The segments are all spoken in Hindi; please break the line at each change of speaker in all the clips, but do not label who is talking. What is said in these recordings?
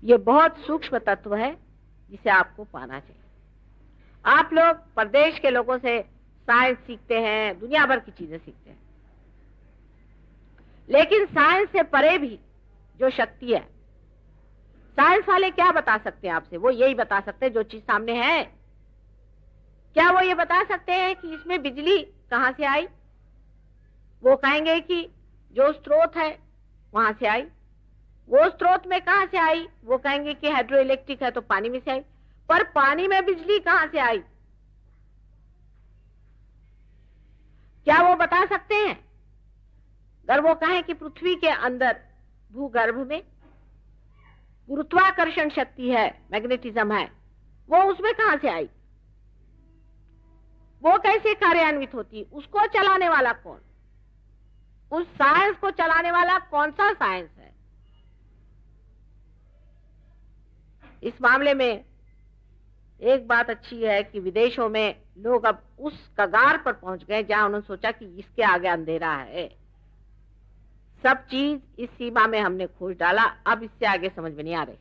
ये बहुत सूक्ष्म तत्व है जिसे आपको पाना चाहिए। आप लोग प्रदेश के लोगों से साइंस सीखते हैं, दुनिया भर की चीजें सीखते हैं, लेकिन साइंस से परे भी जो शक्ति है, साइंस वाले क्या बता सकते हैं आपसे? वो यही बता सकते हैं जो चीज सामने है। क्या वो ये बता सकते हैं कि इसमें बिजली कहां से आई? वो कहेंगे कि जो स्रोत है वहां से आई। वो स्रोत में कहां से आई? वो कहेंगे कि हाइड्रो इलेक्ट्रिक है तो पानी में से आई। पर पानी में बिजली कहां से आई, क्या वो बता सकते हैं? अगर वो कहें कि पृथ्वी के अंदर भूगर्भ में गुरुत्वाकर्षण शक्ति है, मैग्नेटिज्म है, वो उसमें कहां से आई? वो कैसे कार्यान्वित होती? उसको चलाने वाला कौन? उस साइंस को चलाने वाला कौन सा साइंस है? इस मामले में एक बात अच्छी है कि विदेशों में लोग अब उस कगार पर पहुंच गए जहां उन्होंने सोचा कि इसके आगे अंधेरा है, सब चीज इस सीमा में हमने खोज डाला, अब इससे आगे समझ में नहीं आ रही।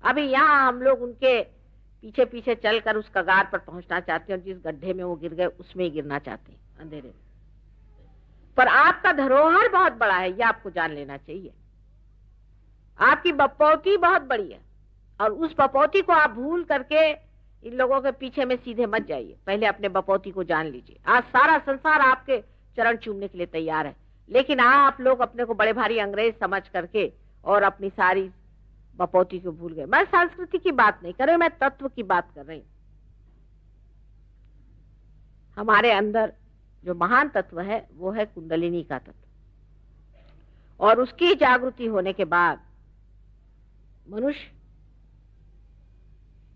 अभी यहां हम लोग उनके पीछे पीछे चलकर उस कगार पर पहुंचना चाहते हैं और जिस गड्ढे में वो गिर गए उसमें ही गिरना चाहते हैं, अंधेरे में। पर आपका धरोहर बहुत बड़ा है, यह आपको जान लेना चाहिए। आपकी बपौती बहुत बड़ी है और उस बपौती को आप भूल करके इन लोगों के पीछे में सीधे मत जाइए। पहले अपने बपौती को जान लीजिए। आज सारा संसार आपके चरण चूमने के लिए तैयार है, लेकिन आप लोग अपने को बड़े भारी अंग्रेज समझ करके और अपनी सारी बपौती को भूल गए। मैं संस्कृति की बात नहीं कर रही, मैं तत्व की बात कर रही हूं। हमारे अंदर जो महान तत्व है वो है कुंडलिनी का तत्व, और उसकी जागृति होने के बाद मनुष्य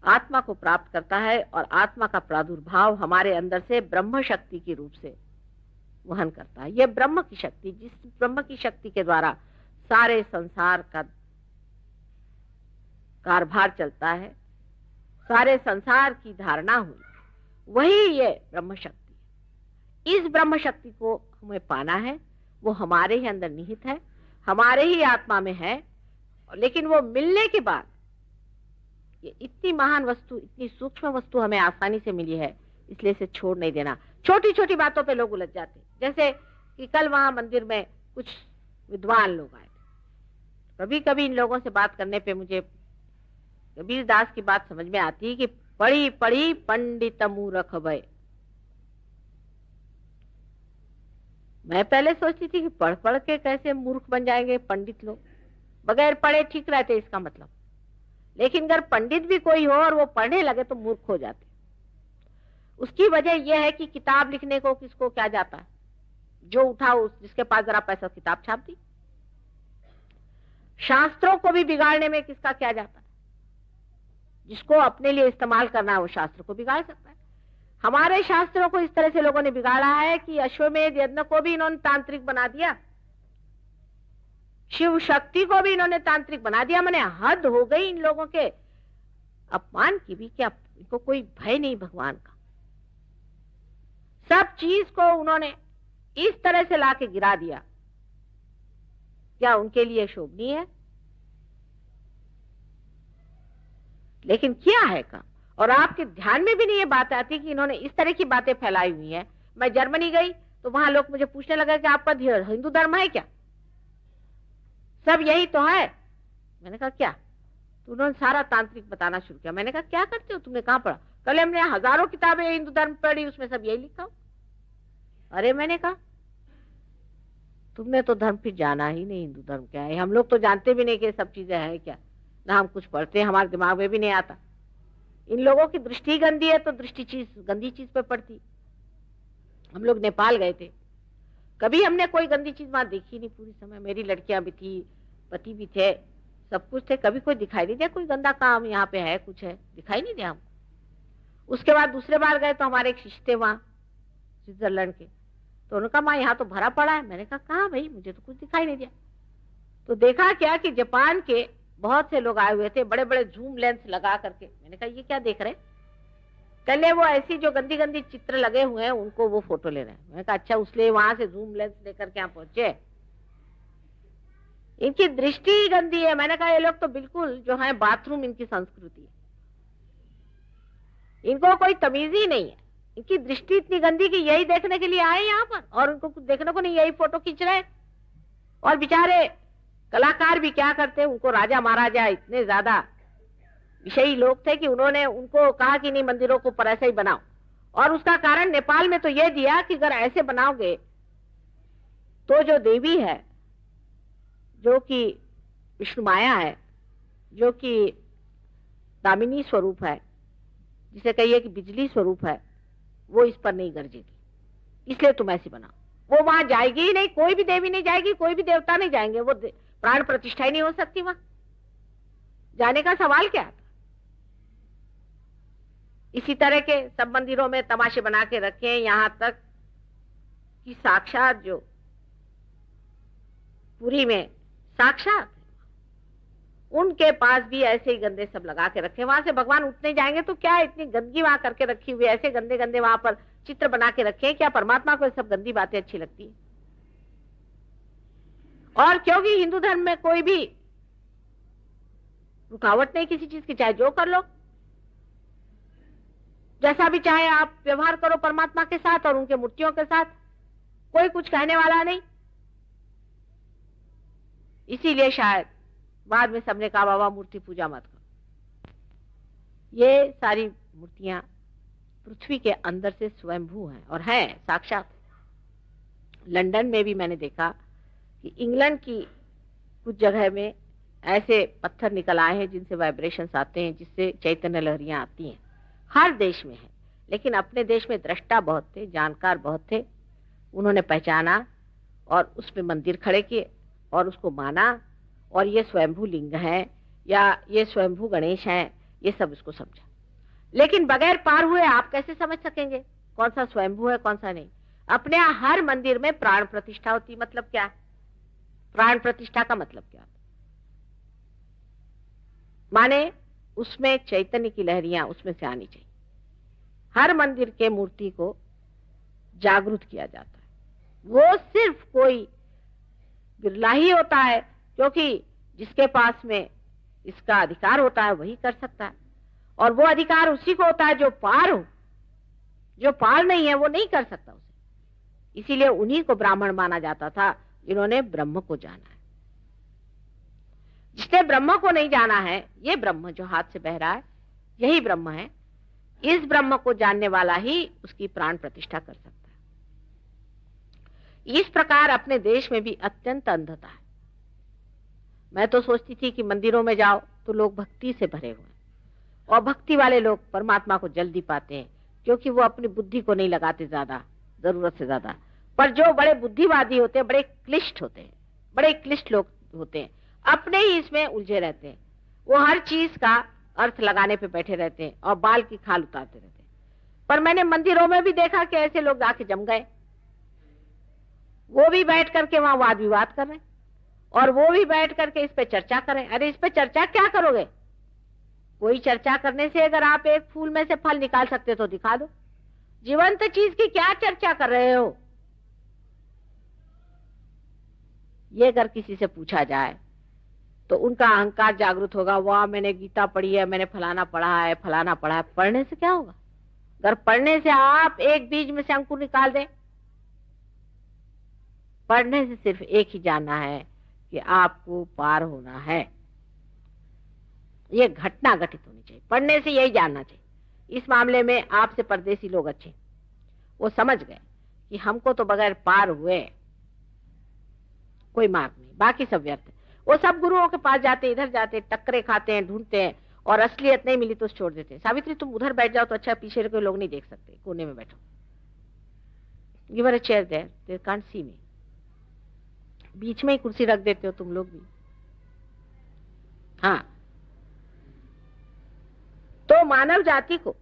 आत्मा को प्राप्त करता है और आत्मा का प्रादुर्भाव हमारे अंदर से ब्रह्म शक्ति के रूप से वहन करता है। यह ब्रह्म की शक्ति, जिस ब्रह्म की शक्ति के द्वारा सारे संसार का कारभार चलता है, सारे संसार की धारणा हुई, वही ये ब्रह्म शक्ति। इस ब्रह्म शक्ति को हमें पाना है, वो हमारे ही अंदर निहित है, हमारे ही आत्मा में है। लेकिन वो मिलने के बाद ये इतनी महान वस्तु, इतनी सूक्ष्म वस्तु हमें आसानी से मिली है, इसलिए इसे छोड़ नहीं देना। छोटी छोटी बातों पे लोग उलझ जाते, जैसे कि कल वहां मंदिर में कुछ विद्वान लोग आए। कभी कभी इन लोगों से बात करने पे मुझे कबीर दास की बात समझ में आती है कि पढ़ी पढ़ी पंडित मूर्ख भय। मैं पहले सोचती थी कि पढ़ पढ़ के कैसे मूर्ख बन जाएंगे पंडित लोग, बगैर पढ़े ठीक रहते इसका मतलब। लेकिन अगर पंडित भी कोई हो और वो पढ़ने लगे तो मूर्ख हो जाते। उसकी वजह यह है कि किताब लिखने को किसको क्या जाता है, जो उठा जिसके पास जरा पैसा किताब छाप दी। शास्त्रों को भी बिगाड़ने में किसका क्या जाता है, जिसको अपने लिए इस्तेमाल करना है वो शास्त्र को बिगाड़ सकता है। हमारे शास्त्रों को इस तरह से लोगों ने बिगाड़ा है कि अश्वमेध यज्ञ को भी इन्होंने तांत्रिक बना दिया, शिव शक्ति को भी इन्होंने तांत्रिक बना दिया। मैंने हद हो गई इन लोगों के अपमान की भी। क्या इनको कोई भय नहीं भगवान का? सब चीज को उन्होंने इस तरह से लाके गिरा दिया, क्या उनके लिए शोभनीय है? लेकिन किया है काम। और आपके ध्यान में भी नहीं ये बात आती कि इन्होंने इस तरह की बातें फैलाई हुई हैं। मैं जर्मनी गई तो वहां लोग मुझे पूछने लगे कि आपका हिंदू धर्म है क्या? सब यही तो है। मैंने कहा क्या? तो उन्होंने सारा तांत्रिक बताना शुरू किया। मैंने कहा क्या करते हो, तुमने कहां पढ़ा? कल हमने हजारों किताबें हिंदू धर्म पढ़ी, उसमें सब यही लिखा हो। अरे मैंने कहा तुमने तो धर्म फिर जाना ही नहीं, हिंदू धर्म क्या है। हम लोग तो जानते भी नहीं कि सब चीजें है क्या, ना हम कुछ पढ़ते, हमारे दिमाग में भी नहीं आता। इन लोगों की दृष्टि गंदी है तो दृष्टि गंदी चीज पे पड़ती। हम लोग नेपाल गए थे, कभी हमने कोई गंदी चीज वहां देखी नहीं पूरी समय। मेरी लड़कियां भी थी, पति भी थे, सब कुछ थे, कभी कोई दिखाई नहीं दिया कोई गंदा काम यहाँ पे है, कुछ है, दिखाई नहीं दिया हमको। उसके बाद दूसरे बार गए तो हमारे एक शिष्य थे वहां स्विट्जरलैंड के, तो उन्होंने कहा माँ यहाँ तो भरा पड़ा है। मैंने कहा कहाँ भाई, मुझे तो कुछ दिखाई नहीं दिया। तो देखा क्या कि जापान के बहुत से लोग आए हुए थे, बड़े बड़े जूम लेंस लगा करके। मैंने कहा ये क्या देख रहे? पहले वो ऐसी जो गंदी गंदी चित्र लगे हुए हैं उनको वो फोटो ले रहे हैं। मैंने कहा अच्छा, उसलिए वहां से जूम लेंस लेकर के यहाँ पहुंचे। इनकी दृष्टि ही गंदी है। मैंने कहा ये लोग तो बिल्कुल जो है बाथरूम इनकी संस्कृति है, इनको कोई तमीज ही नहीं है। इनकी दृष्टि इतनी गंदी कि यही देखने के लिए आए यहाँ पर, और उनको कुछ देखने को नहीं, यही फोटो खींच रहे। और बेचारे कलाकार भी क्या करते, उनको राजा महाराजा इतने ज्यादा विषयी लोग थे कि उन्होंने उनको कहा कि नहीं मंदिरों को पर ऐसे ही बनाओ। और उसका कारण नेपाल में तो यह दिया कि अगर ऐसे बनाओगे तो जो देवी है, जो कि विष्णु माया है, जो कि दामिनी स्वरूप है, जिसे कहिए कि बिजली स्वरूप है, वो इस पर नहीं गरजेगी, इसलिए तुम ऐसी बनाओ। वो वहां जाएगी ही नहीं, कोई भी देवी नहीं जाएगी, कोई भी देवता नहीं जाएंगे, वो प्राण प्रतिष्ठा ही नहीं हो सकती, वहां जाने का सवाल क्या था। इसी तरह के सब मंदिरों में तमाशे बना के रखे, यहां तक कि साक्षात जो पुरी में साक्षात उनके पास भी ऐसे ही गंदे सब लगा के रखे। वहां से भगवान उठने जाएंगे तो क्या इतनी गंदगी वहां करके रखी हुई, ऐसे गंदे गंदे वहां पर चित्र बना के रखे। क्या परमात्मा को सब गंदी बातें अच्छी लगती है? और क्योंकि हिंदू धर्म में कोई भी रुकावट नहीं किसी चीज की, चाहे जो कर लो, जैसा भी चाहे आप व्यवहार करो परमात्मा के साथ और उनके मूर्तियों के साथ, कोई कुछ कहने वाला नहीं। इसीलिए शायद बाद में सबने कहा बाबा मूर्ति पूजा मत करो। ये सारी मूर्तियां पृथ्वी के अंदर से स्वयंभू हैं और हैं साक्षात। लंदन में भी मैंने देखा कि इंग्लैंड की कुछ जगह में ऐसे पत्थर निकल आए हैं जिनसे वाइब्रेशंस आते हैं, जिससे चैतन्य लहरियां आती हैं। हर देश में है, लेकिन अपने देश में दृष्टा बहुत थे, जानकार बहुत थे, उन्होंने पहचाना और उस पे मंदिर खड़े किए और उसको माना, और ये स्वयंभू लिंग है या ये स्वयंभू गणेश हैं, ये सब इसको समझा। लेकिन बगैर पार हुए आप कैसे समझ सकेंगे कौन सा स्वयंभू है कौन सा नहीं? अपने यहाँ हर मंदिर में प्राण प्रतिष्ठा होती। मतलब क्या? प्राण प्रतिष्ठा का मतलब क्या? माने उसमें चैतन्य की लहरियां उसमें से आनी चाहिए। हर मंदिर के मूर्ति को जागृत किया जाता है। वो सिर्फ कोई बिरला ही होता है, क्योंकि जिसके पास में इसका अधिकार होता है वही कर सकता है, और वो अधिकार उसी को होता है जो पार हो। जो पार नहीं है वो नहीं कर सकता उसे। इसीलिए उन्हीं को ब्राह्मण माना जाता था जिन्होंने ब्रह्म को जाना है। जिसने ब्रह्म को नहीं जाना है, ये ब्रह्म जो हाथ से बह रहा है यही ब्रह्म है, इस ब्रह्म को जानने वाला ही उसकी प्राण प्रतिष्ठा कर सकता है। इस प्रकार अपने देश में भी अत्यंत अंधता है। मैं तो सोचती थी कि मंदिरों में जाओ तो लोग भक्ति से भरे हुए हैं, और भक्ति वाले लोग परमात्मा को जल्दी पाते हैं, क्योंकि वो अपनी बुद्धि को नहीं लगाते ज्यादा, जरूरत से ज्यादा। पर जो बड़े बुद्धिवादी होते हैं, बड़े क्लिष्ट होते हैं, बड़े क्लिष्ट लोग होते हैं, अपने ही इसमें उलझे रहते हैं। वो हर चीज का अर्थ लगाने पे बैठे रहते हैं और बाल की खाल उतारते रहते हैं। पर मैंने मंदिरों में भी देखा कि ऐसे लोग आके जम गए, वो भी बैठ करके वहां वाद विवाद कर रहे हैं, और वो भी बैठ करके इस पे चर्चा करें। अरे इस पे चर्चा क्या करोगे? कोई चर्चा करने से अगर आप एक फूल में से फल निकाल सकते तो दिखा दो। जीवंत चीज की क्या चर्चा कर रहे हो? ये अगर किसी से पूछा जाए तो उनका अहंकार जागृत होगा। वाह, मैंने गीता पढ़ी है, मैंने फलाना पढ़ा है, फलाना पढ़ा है। पढ़ने से क्या होगा? अगर पढ़ने से आप एक बीज में से अंकुर निकाल दें, पढ़ने से सिर्फ एक ही जानना है कि आपको पार होना है। ये घटना घटित होनी चाहिए, पढ़ने से यही जानना चाहिए। इस मामले में आपसे परदेसी लोग अच्छे, वो समझ गए कि हमको तो बगैर पार हुए कोई मार्ग नहीं, बाकी सब व्यर्थ है। वो सब गुरुओं के पास जाते, इधर जाते, टक्करे खाते हैं, ढूंढते हैं, और असलियत नहीं मिली तो छोड़ देते हैं। सावित्री तुम उधर बैठ जाओ तो अच्छा, पीछे कोई लोग नहीं देख सकते, कोने में बैठो। Give a chair there, they can't see me. बीच में ही कुर्सी रख देते हो तुम लोग भी। हाँ, तो मानव जाति को,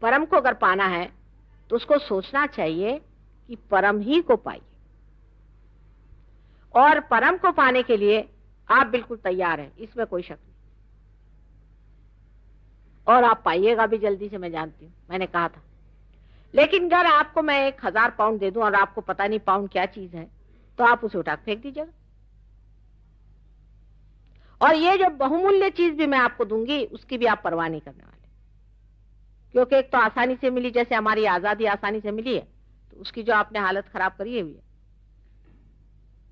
परम को अगर पाना है तो उसको सोचना चाहिए कि परम ही को पाइए, और परम को पाने के लिए आप बिल्कुल तैयार हैं, इसमें कोई शक नहीं। और आप पाइएगा भी जल्दी से, मैं जानती हूं, मैंने कहा था। लेकिन अगर आपको मैं 1000 पाउंड दे दूं और आपको पता नहीं पाउंड क्या चीज है, तो आप उसे उठा फेंक दीजिएगा। और ये जो बहुमूल्य चीज भी मैं आपको दूंगी उसकी भी आप परवाह नहीं करने वाले, क्योंकि एक तो आसानी से मिली, जैसे हमारी आजादी आसानी से मिली है, तो उसकी जो आपने हालत खराब करी हुई है,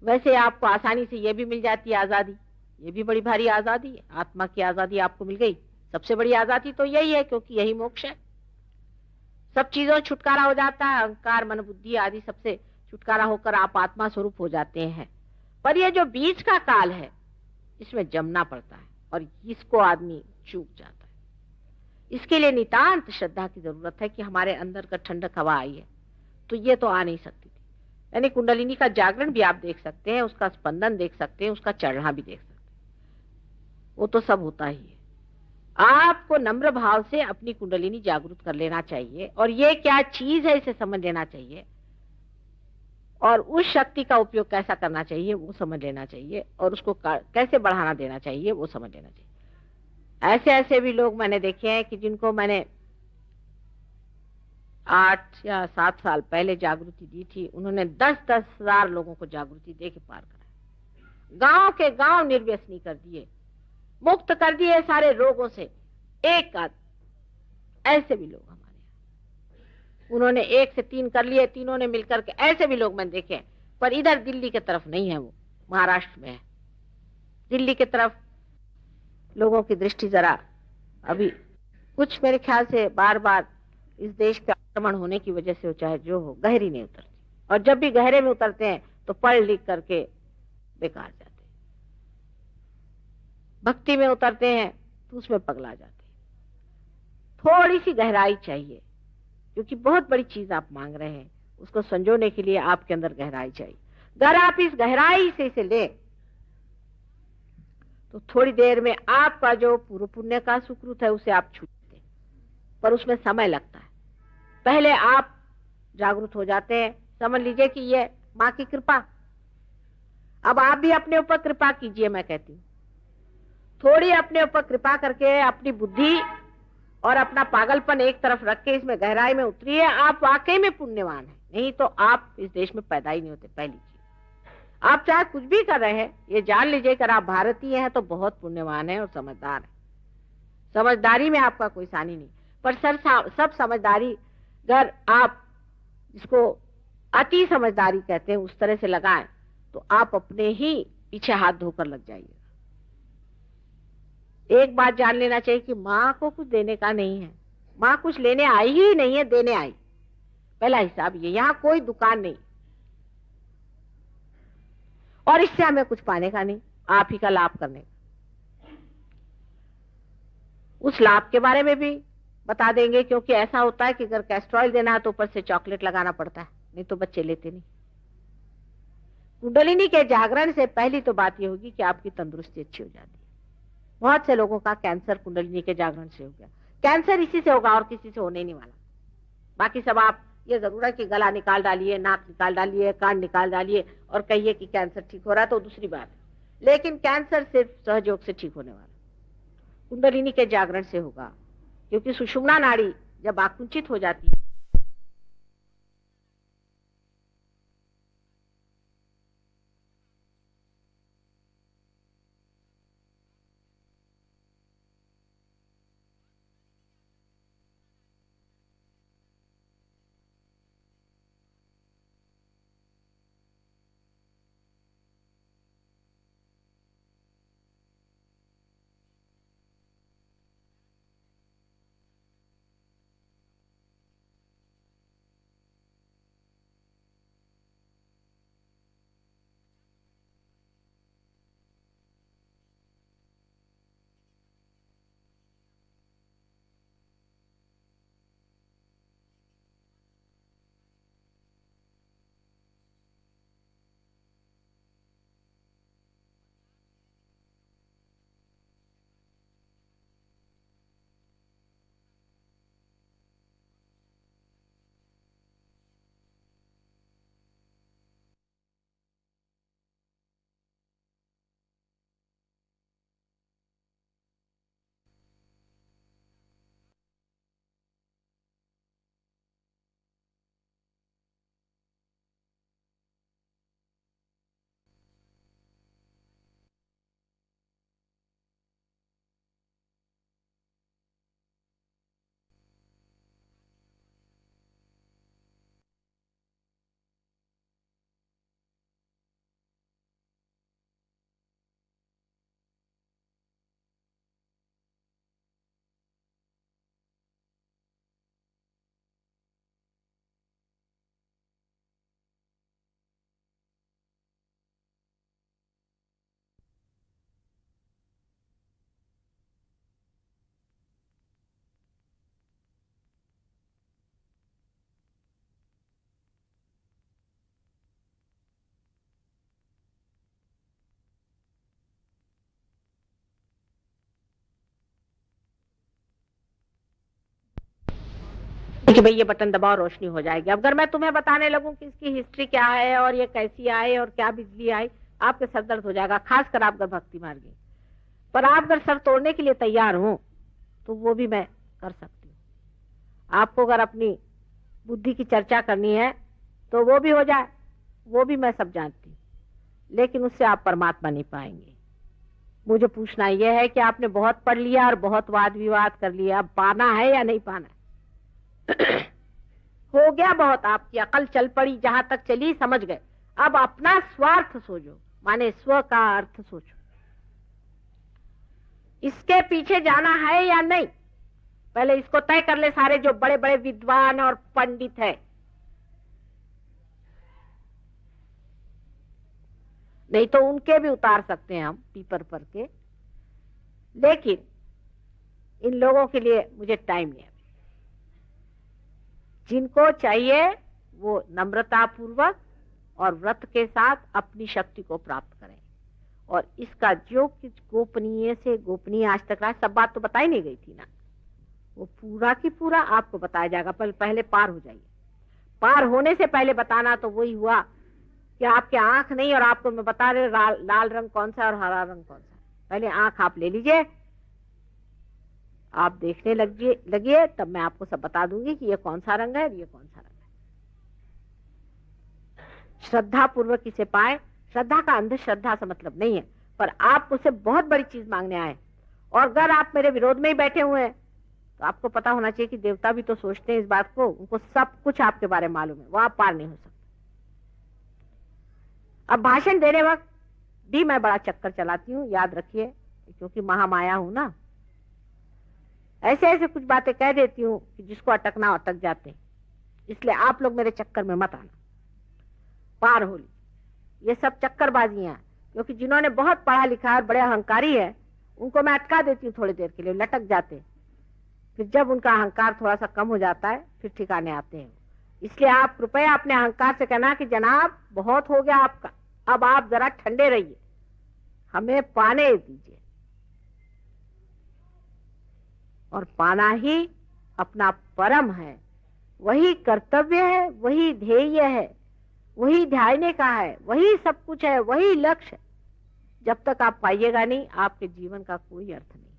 वैसे आपको आसानी से ये भी मिल जाती है आजादी। ये भी बड़ी भारी आजादी है, आत्मा की आजादी आपको मिल गई। सबसे बड़ी आजादी तो यही है, क्योंकि यही मोक्ष है। सब चीजों से छुटकारा हो जाता है, अहंकार मन बुद्धि आदि सबसे छुटकारा होकर आप आत्मा स्वरूप हो जाते हैं। पर ये जो बीच का काल है, इसमें जमना पड़ता है और इसको आदमी चूक जाता है। इसके लिए नितांत श्रद्धा की जरूरत है कि हमारे अंदर का ठंडक हवा आई है, तो ये तो आ नहीं सकती थी। यानी कुंडलिनी का जागरण भी आप देख सकते हैं, उसका स्पंदन देख सकते हैं, उसका चढ़ना भी देख सकते हैं, वो तो सब होता ही है। आपको नम्र भाव से अपनी कुंडलिनी जागृत कर लेना चाहिए, और ये क्या चीज है इसे समझ लेना चाहिए, और उस शक्ति का उपयोग कैसा करना चाहिए वो समझ लेना चाहिए, और उसको कैसे बढ़ाना देना चाहिए वो समझ लेना चाहिए। ऐसे ऐसे भी लोग मैंने देखे हैं कि जिनको मैंने 8 या 7 साल पहले जागृति दी थी, उन्होंने 10-10 हजार लोगों को जागृति दे के पार कराया। गांव के गांव निर्व्यसनी कर दिए, मुक्त कर दिए सारे रोगों से। एक आध ऐसे भी लोग हमारे यहाँ, उन्होंने 1 से 3 कर लिए, तीनों ने मिलकर के, ऐसे भी लोग मैंने देखे। पर इधर दिल्ली की तरफ नहीं है, वो महाराष्ट्र में है। दिल्ली की तरफ लोगों की दृष्टि जरा अभी कुछ मेरे ख्याल से बार बार इस देश के आक्रमण होने की वजह से, चाहे जो हो, गहरी नहीं उतरती। और जब भी गहरे में उतरते हैं तो पढ़ लिख करके बेकार जाते हैं। भक्ति में उतरते हैं तो उसमें पगला जाते हैं। थोड़ी सी गहराई चाहिए, क्योंकि बहुत बड़ी चीज आप मांग रहे हैं, उसको संजोने के लिए आपके अंदर गहराई चाहिए। अगर आप इस गहराई से इसे लें तो थोड़ी देर में आपका जो पूर्व पुण्य का सुकृत है उसे आप छूटते हैं, पर उसमें समय लगता है। पहले आप जागरूक हो जाते हैं, समझ लीजिए कि ये माँ की कृपा। अब आप भी अपने ऊपर कृपा कीजिए, मैं कहती हूँ। थोड़ी अपने ऊपर कृपा करके अपनी बुद्धि और अपना पागलपन एक तरफ रख के इसमें गहराई में उतरिए। आप वाकई में पुण्यवान हैं, नहीं तो आप इस देश में पैदा ही नहीं होते। पहली चीज, आप चाहे कुछ भी कर रहे हैं, ये जान लीजिए कि आप भारतीय हैं तो बहुत पुण्यवान हैं और समझदार हैं। समझदारी में आपका कोई सानी नहीं। पर सब समझदारी अगर आप जिसको अति समझदारी कहते हैं उस तरह से लगाएं तो आप अपने ही पीछे हाथ धोकर लग जाइएगा। एक बात जान लेना चाहिए कि माँ को कुछ देने का नहीं है, माँ कुछ लेने आई ही नहीं है, देने आई। पहला हिसाब ये, यहाँ कोई दुकान नहीं और इससे हमें कुछ पाने का नहीं, आप ही का लाभ करने का। उस लाभ के बारे में भी बता देंगे, क्योंकि ऐसा होता है कि अगर कैस्ट्रॉल देना है तो ऊपर से चॉकलेट लगाना पड़ता है, नहीं तो बच्चे लेते नहीं। कुंडलिनी के जागरण से पहली तो बात यह होगी कि आपकी तंदुरुस्ती अच्छी हो जाती है। बहुत से लोगों का कैंसर कुंडलिनी के जागरण से हो गया। कैंसर इसी से होगा और किसी से होने नहीं वाला। बाकी सब आप ये जरूर है कि गला निकाल डालिए, नाक निकाल डालिए, कान निकाल डालिए और कहिए कि कैंसर ठीक हो रहा है, तो दूसरी बात है। लेकिन कैंसर सिर्फ सहयोग से ठीक होने वाला, कुंडलिनी के जागरण से होगा। क्योंकि सुषुम्ना नाड़ी जब आकुंचित हो जाती है कि भाई ये बटन दबाओ रोशनी हो जाएगी। अब अगर मैं तुम्हें बताने लगूं कि इसकी हिस्ट्री क्या है और ये कैसी आई और क्या बिजली आई, आपके सर दर्द हो जाएगा, खासकर आप अगर भक्ति मार्ग में। पर आप अगर सर तोड़ने के लिए तैयार हो तो वो भी मैं कर सकती हूँ। आपको अगर अपनी बुद्धि की चर्चा करनी है तो वो भी हो जाए, वो भी मैं सब जानती हूँ, लेकिन उससे आप परमात्मा नहीं पाएंगे। मुझे पूछना यह है कि आपने बहुत पढ़ लिया और बहुत वाद विवाद कर लिया, अब पाना है या नहीं पाना है? हो गया बहुत, आपकी अकल चल पड़ी, जहां तक चली समझ गए। अब अपना स्वार्थ सोचो, माने स्व का अर्थ सोचो, इसके पीछे जाना है या नहीं, पहले इसको तय कर ले। सारे जो बड़े बड़े विद्वान और पंडित है, नहीं तो उनके भी उतार सकते हैं हम पीपर पर के, लेकिन इन लोगों के लिए मुझे टाइम नहीं है। जिनको चाहिए वो नम्रता पूर्वक और व्रत के साथ अपनी शक्ति को प्राप्त करें। और इसका जो कुछ गोपनीय से गोपनीय आज तक रहा, सब बात तो बताई नहीं गई थी ना, वो पूरा की पूरा आपको बताया जाएगा। पहले पार हो जाइए। पार होने से पहले बताना तो वही हुआ कि आपके आंख नहीं, और आपको मैं बता रहे लाल रंग कौन सा और हरा रंग कौन सा। पहले आंख आप ले लीजिए, आप देखने लगिए, तब मैं आपको सब बता दूंगी कि ये कौन सा रंग है और ये कौन सा रंग है। श्रद्धा पूर्वक इसे पाए। श्रद्धा का अंधश्रद्धा से मतलब नहीं है, पर आप मुझसे बहुत बड़ी चीज मांगने आए, और अगर आप मेरे विरोध में ही बैठे हुए हैं तो आपको पता होना चाहिए कि देवता भी तो सोचते हैं इस बात को, उनको सब कुछ आपके बारे में मालूम है, वो आप पार नहीं हो सकते। अब भाषण देने वक्त भी मैं बड़ा चक्कर चलाती हूँ, याद रखिए, क्योंकि महामाया हूं ना। ऐसे ऐसे कुछ बातें कह देती हूँ कि जिसको अटकना अटक जाते हैं, इसलिए आप लोग मेरे चक्कर में मत आना, पार हो ली। ये सब चक्करबाजियां, क्योंकि जिन्होंने बहुत पढ़ा लिखा और बड़े अहंकारी है, उनको मैं अटका देती हूँ थोड़ी देर के लिए, लटक जाते हैं। फिर जब उनका अहंकार थोड़ा सा कम हो जाता है फिर ठिकाने आते हैं। इसलिए आप कृपया अपने अहंकार से कहना कि जनाब बहुत हो गया आपका, अब आप जरा ठंडे रहिए, हमें पाने दीजिए। और पाना ही अपना परम है, वही कर्तव्य है, वही ध्येय है, वही ध्यान का है, वही सब कुछ है, वही लक्ष्य। जब तक आप पाइएगा नहीं, आपके जीवन का कोई अर्थ नहीं।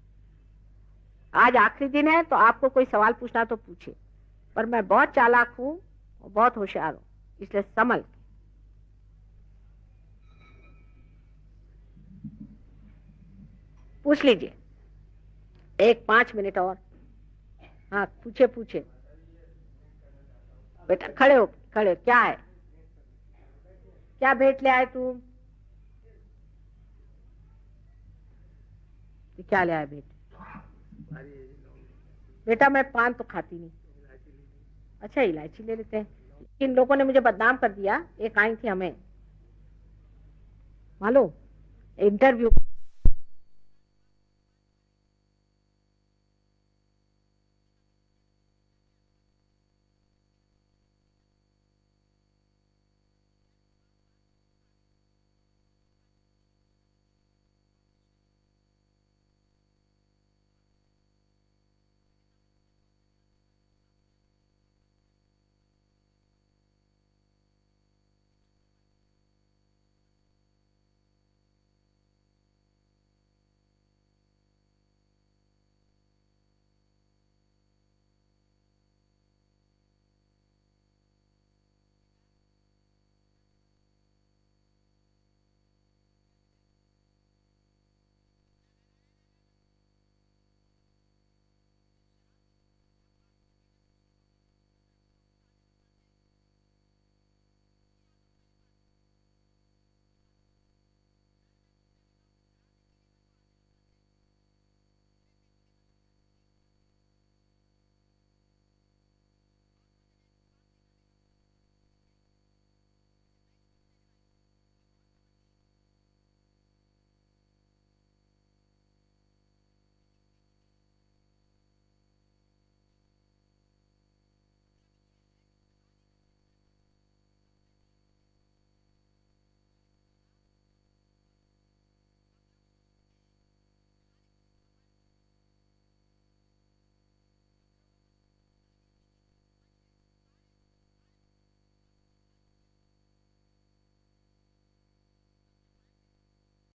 आज आखिरी दिन है तो आपको कोई सवाल पूछना तो पूछे, पर मैं बहुत चालाक हूं और बहुत होशियार हूं, इसलिए संभल के। पूछ लीजिए, 5 मिनट और। हाँ पूछे पूछे बेटा, खड़े हो, खड़े। क्या है, क्या भेंट ले आए तुम? क्या ले आए भेंट? बेटा मैं पान तो खाती नहीं। अच्छा इलायची ले लेते हैं। इन लोगों ने मुझे बदनाम कर दिया। एक आई थी हमें मालूम, इंटरव्यू